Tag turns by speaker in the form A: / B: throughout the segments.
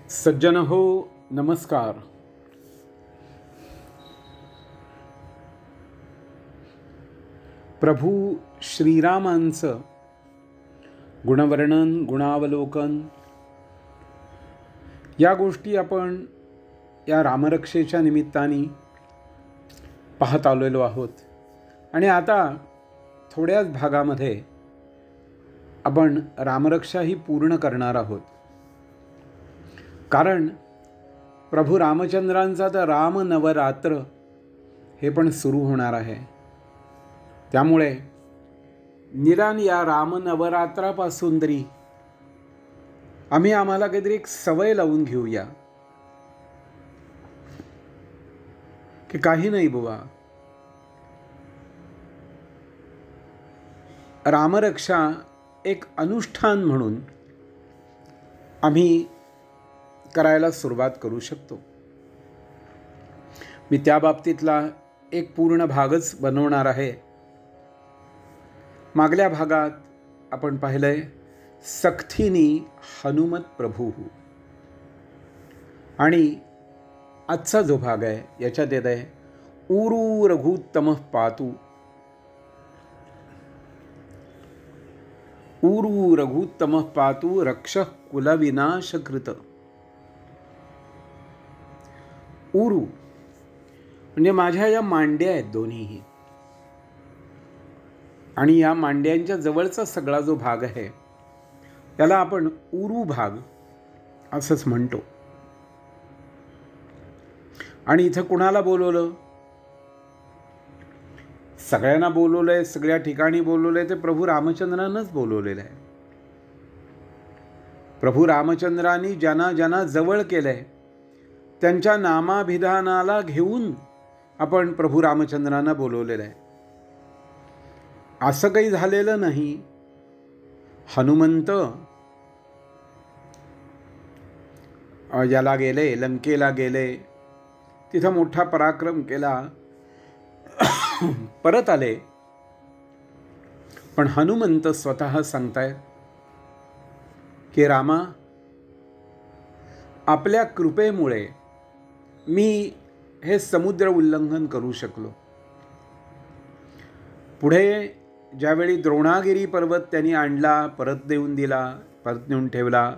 A: सज्जन हो, नमस्कार. प्रभू श्रीरामांचं गुणवर्णन, गुणावलोकन या गोष्टी आपण या रामरक्षेच्या निमित्ताने पाहत आलेलो आहोत. आणि आता थोड्याच भागामध्ये आपण रामरक्षा ही पूर्ण करणार आहोत. कारण प्रभू रामचंद्रांचा तर राम नवरात्र हे पण सुरू होणार आहे. त्यामुळे निदान या राम नवरात्रापासून तरी आम्हाला काहीतरी एक सवय लावून घेऊया की काही नाही बुवा, रामरक्षा एक अनुष्ठान म्हणून आम्ही करायला सुरुवात करू शकतो. मी त्या बाबतीतला एक पूर्ण भागच बनवणार आहे. मागल्या भागात आपण पाहिलंय सक्थिनी हनुमत प्रभू, आणि आजचा जो भाग आहे याच्यात येत आहे ऊरू रघुत्तम पातू. ऊरू रघुत्तम पातू रक्ष कुलविनाशकृत. ऊरू म्हणजे माझ्या या मांड्या आहेत दोन्हीही, आणि या मांड्यांच्या जवळचा सगळा जो भाग आहे त्याला आपण ऊरू भाग असंच म्हणतो. आणि इथं कुणाला बोलवलं? सगळ्यांना बोलवलंय, सगळ्या ठिकाणी बोलवलंय ते प्रभू रामचंद्रांनाच बोलवलेलं आहे. प्रभू रामचंद्रांनी ज्यांना ज्यांना जवळ केलंय त्यांच्या नामाभिधानाला घेऊन आपण प्रभू रामचंद्रांना बोलवलेलं आहे. असं काही झालेलं नाही. हनुमंत याला गेले, लंकेला गेले, तिथं मोठा पराक्रम केला, परत आले. पण हनुमंत स्वतः सांगतायत की रामा, आपल्या कृपेमुळे मी हे समुद्र उल्लंघन करू शकलो. पुढे ज्यावेळी द्रोणागिरी पर्वत त्यांनी आणला, परत देऊन दिला, परत नेऊन ठेवला,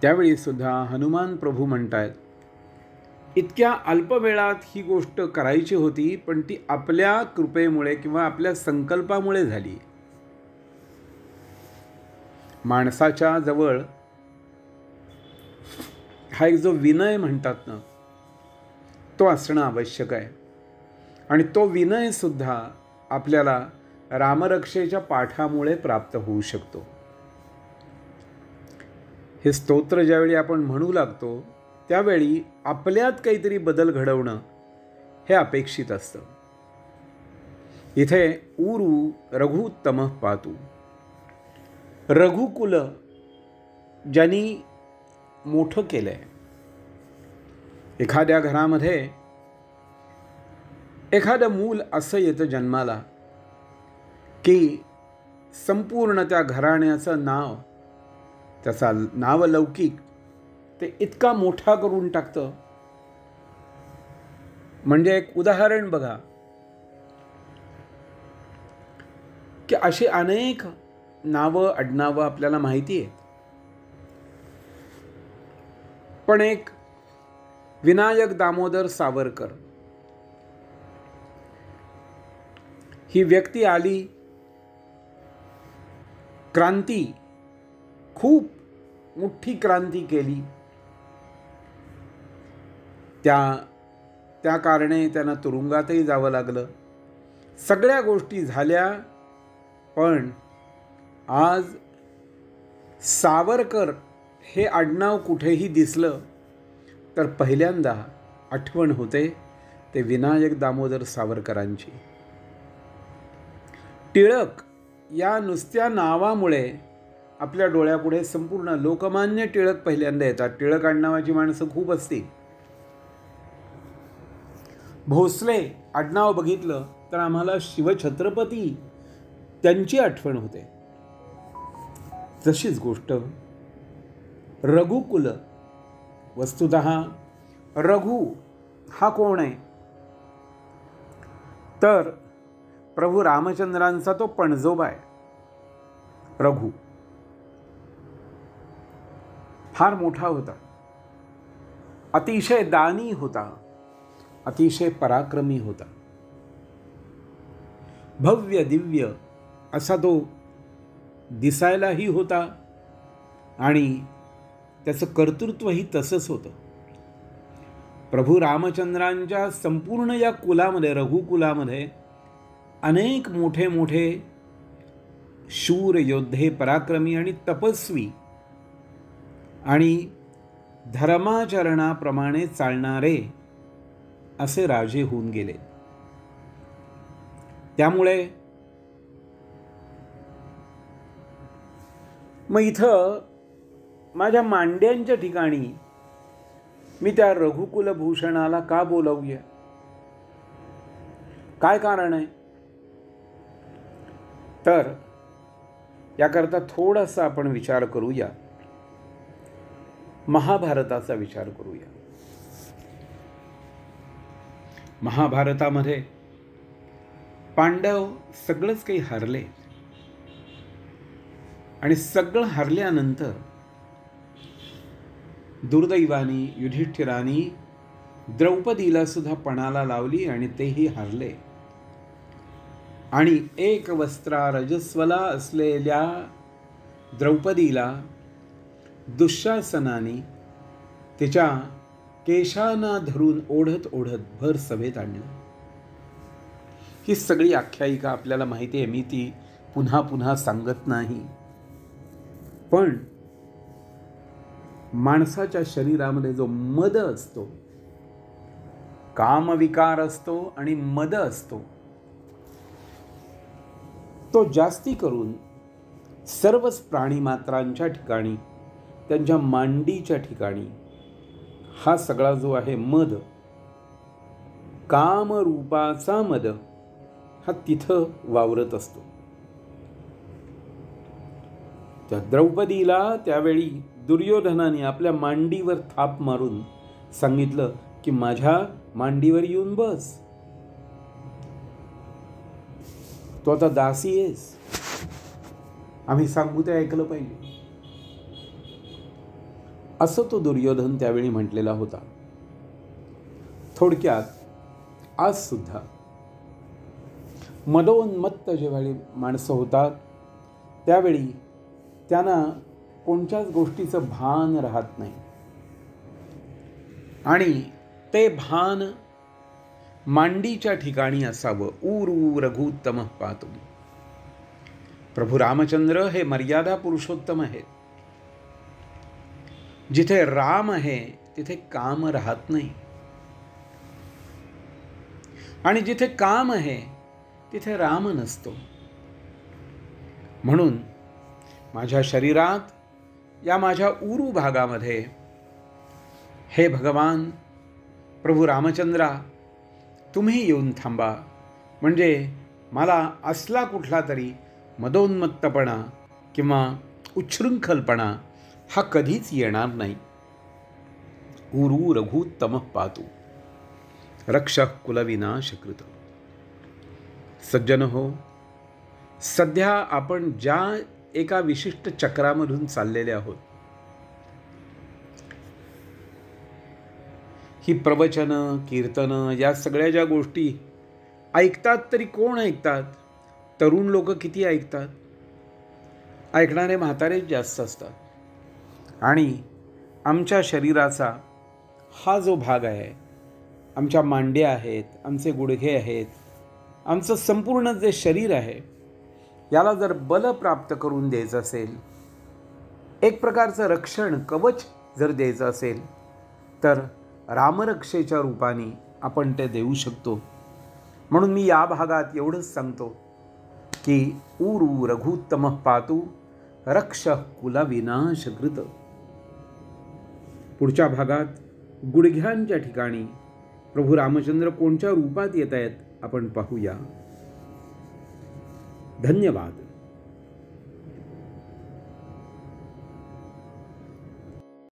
A: त्यावेळी सुद्धा हनुमान प्रभू म्हणतायत इतक्या अल्प वेळात ही गोष्ट करायची होती, पण ती आपल्या कृपेमुळे किंवा आपल्या संकल्पामुळे झाली. माणसाच्या जवळ हा एक जो विनय म्हणतात ना, तो असणं आवश्यक आहे. आणि तो विनय सुद्धा आपल्याला रामरक्षेच्या पाठामुळे प्राप्त होऊ शकतो. हे स्तोत्र ज्यावेळी आपण म्हणू लागतो त्यावेळी आपल्यात काहीतरी बदल घडवणं हे अपेक्षित असतं. इथे ऊरू रघुत्तम पातू. रघुकुल ज्यांनी मोठं केलंय. एखाद्या घरामध्ये एखादं मूल असं येतं जन्माला की संपूर्ण त्या घराण्याचं नाव, त्याचा नावलौकिक ते इतका मोठा करून टाकतं. म्हणजे एक उदाहरण बघा की अशी अनेक नावं आडनावं आपल्याला माहिती आहेत. पण एक विनायक दामोदर सावरकर ही व्यक्ती आली, क्रांती, खूप मोठी क्रांती केली. त्या कारणे त्यांना तुरुंगातही जावं लागलं. सगळ्या गोष्टी झाल्या. पण आज सावरकर हे आडनाव कुठेही दिसलं तर पहिल्यांदा आठवण होते ते विनायक दामोदर सावरकरांची. टिळक या नुसत्या नावामुळे आपल्या डोळ्यापुढे संपूर्ण लोकमान्य टिळक पहिल्यांदा येतात. टिळक आडनावाची माणसं खूप असतील. भोसले आडनाव बघितलं तर आम्हाला शिवछत्रपती त्यांची आठवण होते. तशीच गोष्ट रघुकुल, वस्तुतः रघु हा कोण आहे? तर प्रभू रामचंद्रांचा तो पणजोबा आहे. रघु फार मोठा होता, अतिशय दानी होता, अतिशय पराक्रमी होता. भव्य दिव्य असा तो दिसायलाही होता आणि त्याचं कर्तृत्वही तसंच होतं. प्रभू रामचंद्रांच्या संपूर्ण या कुलामध्ये, रघुकुलामध्ये अनेक मोठे मोठे शूर योद्धे, पराक्रमी आणि तपस्वी आणि धर्माचरणाप्रमाणे चालणारे असे राजे होऊन गेले. त्यामुळे मग इथं माझ्या मांड्यांच्या ठिकाणी मी त्या रघुकुलभूषणाला का बोलावूया? काय कारण आहे? तर याकरता थोडासा आपण विचार करूया, महाभारताचा विचार करूया. महाभारतामध्ये पांडव सगळंच काही हरले आणि सगळं हरल्यानंतर दुर्दैवानी युधिष्ठिराने द्रौपदीला सुद्धा पणाला लावली आणि तेही हरले. आणि एक वस्त्रा रजस्वला असलेल्या द्रौपदीला दुःशासनाने तिच्या केशांना धरून ओढत ओढत भर सभेत आणलं. ही सगळी आख्यायिका आपल्याला माहिती आहे, मी ती पुन्हा पुन्हा सांगत नाही. पण माणसाच्या शरीरामध्ये जो मद असतो, कामविकार असतो आणि मद असतो, तो जास्ती करून सर्वच प्राणीमात्रांच्या ठिकाणी, त्यांच्या मांडीच्या ठिकाणी हा सगळा जो आहे मद, कामरूपाचा मद, हा तिथं वावरत असतो. त्या द्रौपदीला त्यावेळी दुर्योधनाने आपल्या मांडीवर थाप मारून सांगितलं की माझ्या मांडीवर येऊन बस, तो आता दासी आहेस, आम्ही सांगू ते ऐकलं पाहिजे, असं तो दुर्योधन त्यावेळी म्हटलेला होता. थोडक्यात आज सुद्धा मदोन्मत्त जेव्हा माणसं होतात त्यावेळी त्यांना कोणत्याच गोष्टीचं भान राहत नाही आणि ते भान मांडीच्या ठिकाणी असावं. ऊरू रघुत्तम पातु. प्रभू रामचंद्र हे मर्यादा पुरुषोत्तम आहेत. जिथे राम आहे तिथे काम राहत नाही आणि जिथे काम आहे तिथे राम नसतो. म्हणून माझ्या शरीरात, या माझ्या उरू भागामध्ये हे भगवान प्रभू रामचंद्रा, तुम्ही येऊन थांबा, म्हणजे मला असला कुठला तरी मदोन्मत्तपणा किंवा उच्छृंखलपणा हा कधीच येणार नाही. ऊरू रघुत्तम पातु रक्षः कुलविनाशकृत. सज्जन हो, सध्या आपण ज्या एका विशिष्ट चक्रामधून चाललेले आहोत, ही प्रवचनं, कीर्तनं, या सगळ्या ज्या गोष्टी ऐकतात तरी कोण ऐकतात? तरुण लोक किती ऐकतात? ऐकणारे म्हातारेच जास्त असतात. आणि आमच्या शरीराचा हा जो भाग आहे, आमच्या मांड्या आहेत, आमचे गुडघे आहेत, आमचं संपूर्ण जे शरीर आहे, याला जर बल प्राप्त करून द्यायचं असेल, एक प्रकारचं रक्षण कवच जर द्यायचं असेल, तर रामरक्षेच्या रूपाने आपण ते देऊ शकतो. म्हणून मी या भागात एवढंच सांगतो की ऊरू रघुत्तम पातु रक्षः कुलविनाशकृत. पुढच्या भागात गुडघ्यांच्या ठिकाणी प्रभू रामचंद्र कोणत्या रूपात येत आहेत आपण पाहूया. धन्यवाद.